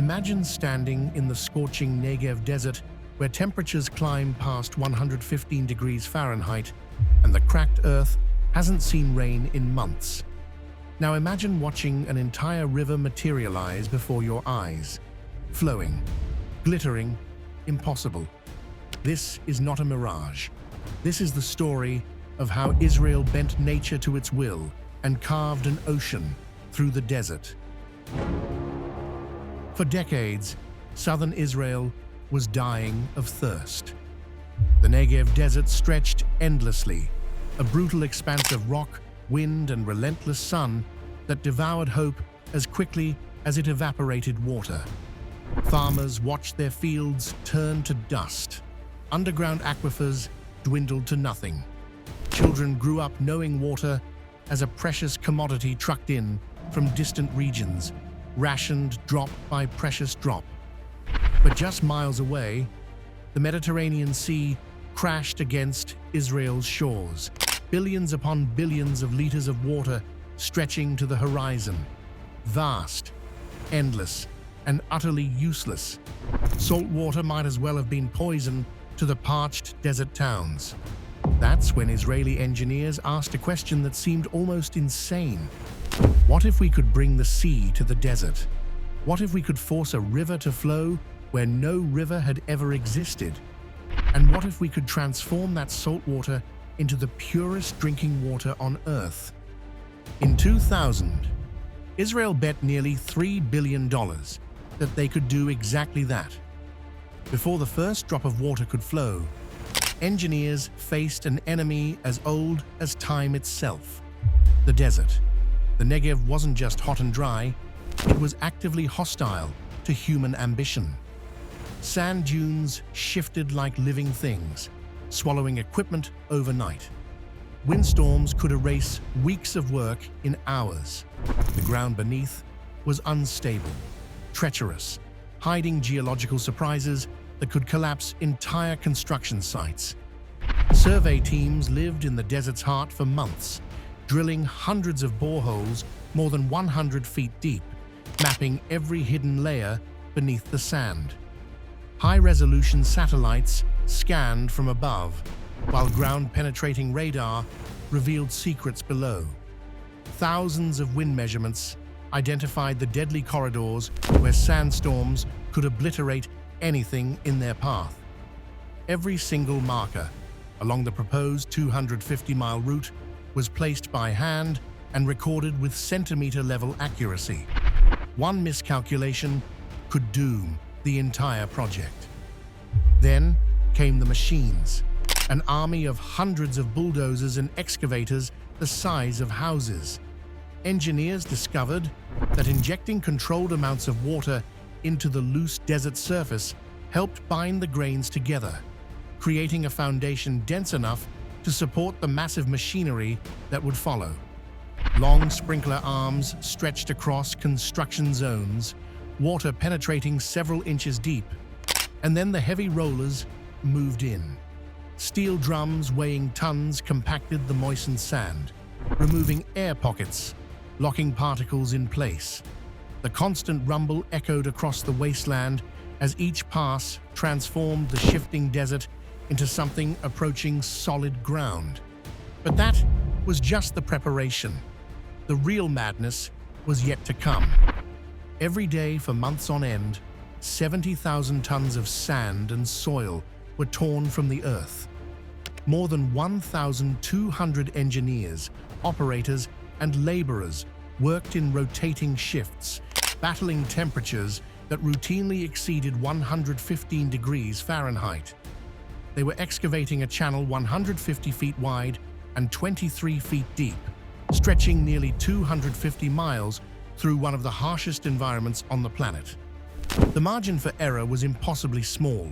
Imagine standing in the scorching Negev desert where temperatures climb past 115 degrees Fahrenheit and the cracked earth hasn't seen rain in months. Now imagine watching an entire river materialize before your eyes, flowing, glittering, impossible. This is not a mirage. This is the story of how Israel bent nature to its will and carved an ocean through the desert. For decades, southern Israel was dying of thirst. The Negev desert stretched endlessly, a brutal expanse of rock, wind, and relentless sun that devoured hope as quickly as it evaporated water. Farmers watched their fields turn to dust. Underground aquifers dwindled to nothing. Children grew up knowing water as a precious commodity trucked in from distant regions, rationed drop by precious drop. But just miles away, the Mediterranean Sea crashed against Israel's shores, billions upon billions of liters of water stretching to the horizon. Vast, endless, and utterly useless. Salt water might as well have been poison to the parched desert towns. That's when Israeli engineers asked a question that seemed almost insane. What if we could bring the sea to the desert? What if we could force a river to flow where no river had ever existed? And what if we could transform that salt water into the purest drinking water on Earth? In 2000, Israel bet nearly $3 billion that they could do exactly that. Before the first drop of water could flow, engineers faced an enemy as old as time itself: the desert. The Negev wasn't just hot and dry, it was actively hostile to human ambition. Sand dunes shifted like living things, swallowing equipment overnight. Windstorms could erase weeks of work in hours. The ground beneath was unstable, treacherous, hiding geological surprises that could collapse entire construction sites. Survey teams lived in the desert's heart for months, drilling hundreds of boreholes more than 100 feet deep, mapping every hidden layer beneath the sand. High-resolution satellites scanned from above, while ground-penetrating radar revealed secrets below. Thousands of wind measurements identified the deadly corridors where sandstorms could obliterate anything in their path. Every single marker along the proposed 250-mile route was placed by hand and recorded with centimeter-level accuracy. One miscalculation could doom the entire project. Then came the machines, an army of hundreds of bulldozers and excavators the size of houses. Engineers discovered that injecting controlled amounts of water into the loose desert surface helped bind the grains together, creating a foundation dense enough to support the massive machinery that would follow. Long sprinkler arms stretched across construction zones, water penetrating several inches deep, and then the heavy rollers moved in. Steel drums weighing tons compacted the moistened sand, removing air pockets, locking particles in place. The constant rumble echoed across the wasteland as each pass transformed the shifting desert into something approaching solid ground. But that was just the preparation. The real madness was yet to come. Every day for months on end, 70,000 tons of sand and soil were torn from the earth. More than 1,200 engineers, operators, and laborers worked in rotating shifts, battling temperatures that routinely exceeded 115 degrees Fahrenheit. They were excavating a channel 150 feet wide and 23 feet deep, stretching nearly 250 miles through one of the harshest environments on the planet. The margin for error was impossibly small.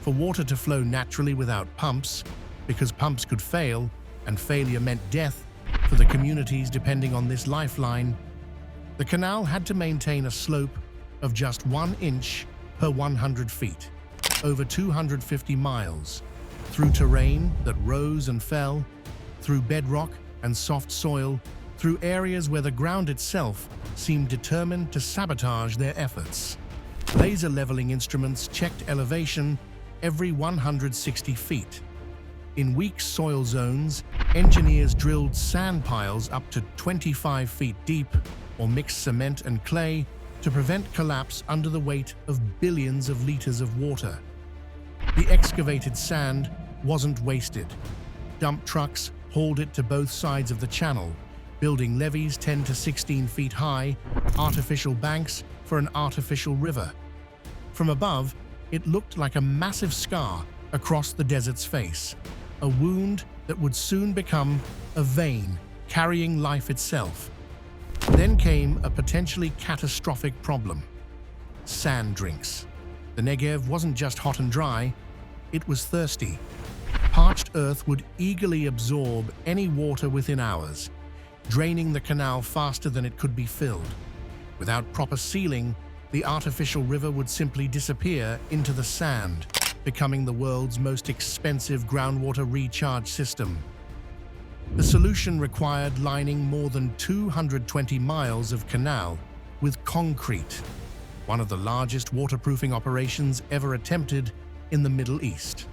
For water to flow naturally without pumps, because pumps could fail, and failure meant death for the communities depending on this lifeline, the canal had to maintain a slope of just 1 inch per 100 feet, over 250 miles, through terrain that rose and fell, through bedrock and soft soil, through areas where the ground itself seemed determined to sabotage their efforts. Laser leveling instruments checked elevation every 160 feet. In weak soil zones, engineers drilled sand piles up to 25 feet deep or mixed cement and clay to prevent collapse under the weight of billions of liters of water. The excavated sand wasn't wasted. Dump trucks hauled it to both sides of the channel, building levees 10 to 16 feet high, artificial banks for an artificial river. From above, it looked like a massive scar across the desert's face, a wound that would soon become a vein carrying life itself. Then came a potentially catastrophic problem: sand drinks. The Negev wasn't just hot and dry, it was thirsty. Parched earth would eagerly absorb any water within hours, draining the canal faster than it could be filled. Without proper sealing, the artificial river would simply disappear into the sand, becoming the world's most expensive groundwater recharge system. The solution required lining more than 220 miles of canal with concrete, one of the largest waterproofing operations ever attempted in the Middle East.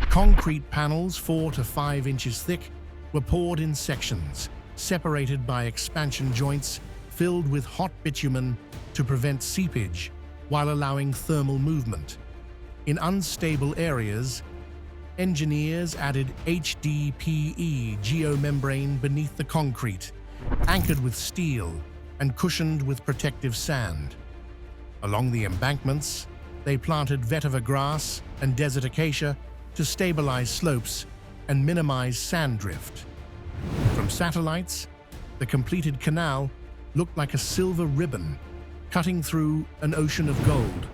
Concrete panels 4 to 5 inches thick were poured in sections, separated by expansion joints filled with hot bitumen to prevent seepage while allowing thermal movement. In unstable areas, engineers added HDPE geomembrane beneath the concrete, anchored with steel and cushioned with protective sand. Along the embankments, they planted vetiver grass and desert acacia to stabilize slopes and minimize sand drift. From satellites, the completed canal looked like a silver ribbon cutting through an ocean of gold,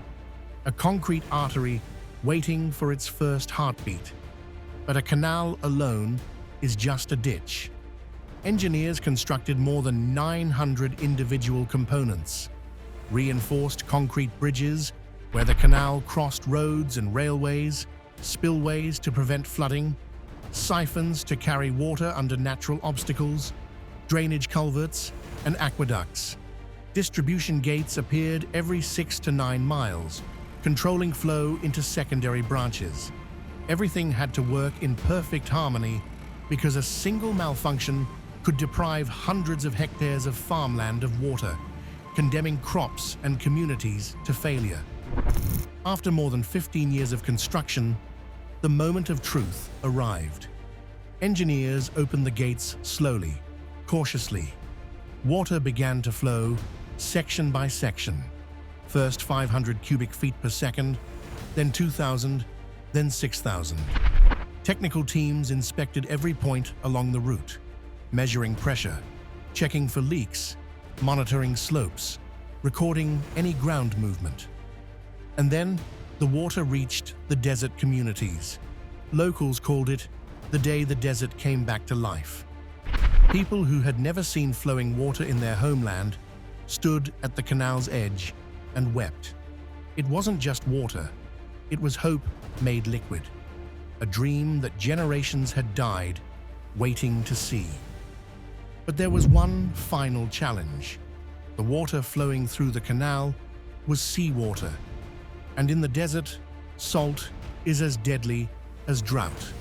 a concrete artery waiting for its first heartbeat. But a canal alone is just a ditch. Engineers constructed more than 900 individual components, reinforced concrete bridges where the canal crossed roads and railways, spillways to prevent flooding, siphons to carry water under natural obstacles, drainage culverts, and aqueducts. Distribution gates appeared every 6 to 9 miles, controlling flow into secondary branches. Everything had to work in perfect harmony because a single malfunction could deprive hundreds of hectares of farmland of water, condemning crops and communities to failure. After more than 15 years of construction, the moment of truth arrived. Engineers opened the gates slowly, cautiously. Water began to flow section by section. First 500 cubic feet per second, then 2,000, then 6,000. Technical teams inspected every point along the route, measuring pressure, checking for leaks, monitoring slopes, recording any ground movement. And then the water reached the desert communities. Locals called it the day the desert came back to life. People who had never seen flowing water in their homeland stood at the canal's edge and wept. It wasn't just water, it was hope made liquid, a dream that generations had died waiting to see. But there was one final challenge. The water flowing through the canal was seawater, and in the desert, salt is as deadly as drought.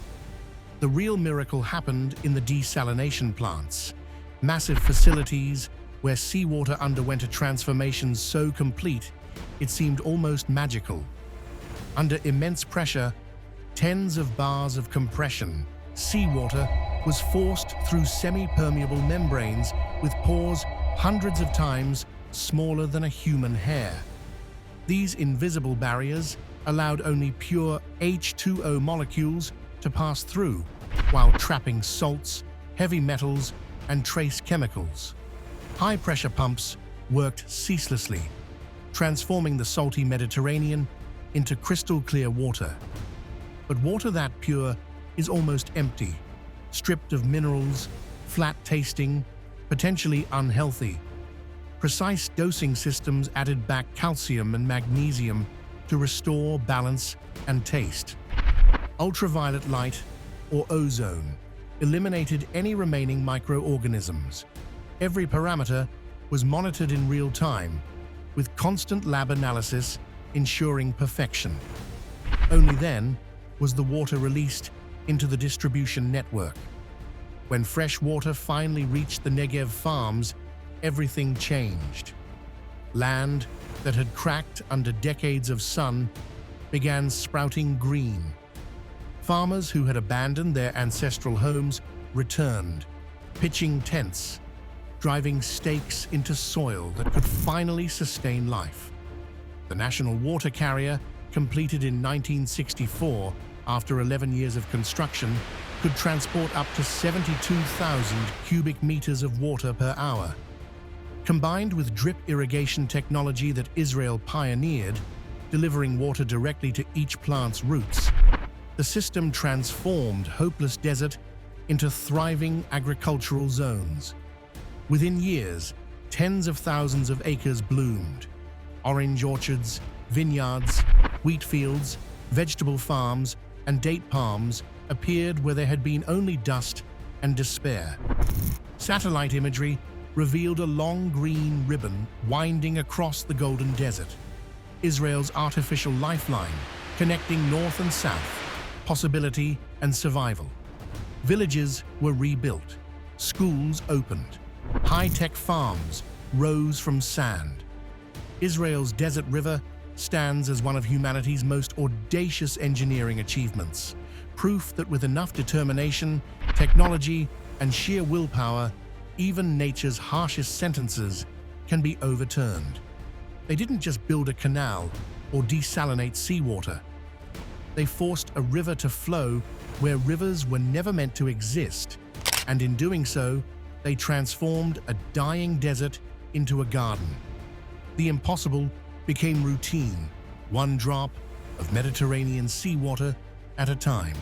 The real miracle happened in the desalination plants, massive facilities where seawater underwent a transformation so complete it seemed almost magical. Under immense pressure, tens of bars of compression, seawater was forced through semi-permeable membranes with pores hundreds of times smaller than a human hair. These invisible barriers allowed only pure H2O molecules to pass through, while trapping salts, heavy metals, and trace chemicals. High-pressure pumps worked ceaselessly, transforming the salty Mediterranean into crystal-clear water. But water that pure is almost empty, stripped of minerals, flat-tasting, potentially unhealthy. Precise dosing systems added back calcium and magnesium to restore balance and taste. Ultraviolet light, or ozone, eliminated any remaining microorganisms. Every parameter was monitored in real time, with constant lab analysis ensuring perfection. Only then was the water released into the distribution network. When fresh water finally reached the Negev farms, everything changed. Land that had cracked under decades of sun began sprouting green. Farmers who had abandoned their ancestral homes returned, pitching tents, driving stakes into soil that could finally sustain life. The national water carrier, completed in 1964 after 11 years of construction, could transport up to 72,000 cubic meters of water per hour. Combined with drip irrigation technology that Israel pioneered, delivering water directly to each plant's roots, the system transformed hopeless desert into thriving agricultural zones. Within years, tens of thousands of acres bloomed. Orange orchards, vineyards, wheat fields, vegetable farms, and date palms appeared where there had been only dust and despair. Satellite imagery revealed a long green ribbon winding across the Golden Desert, Israel's artificial lifeline connecting north and south, possibility and survival. Villages were rebuilt, schools opened, high-tech farms rose from sand. Israel's desert river stands as one of humanity's most audacious engineering achievements, proof that with enough determination, technology, and sheer willpower, even nature's harshest sentences can be overturned. They didn't just build a canal or desalinate seawater. They forced a river to flow where rivers were never meant to exist, and in doing so, they transformed a dying desert into a garden. The impossible became routine, one drop of Mediterranean seawater at a time.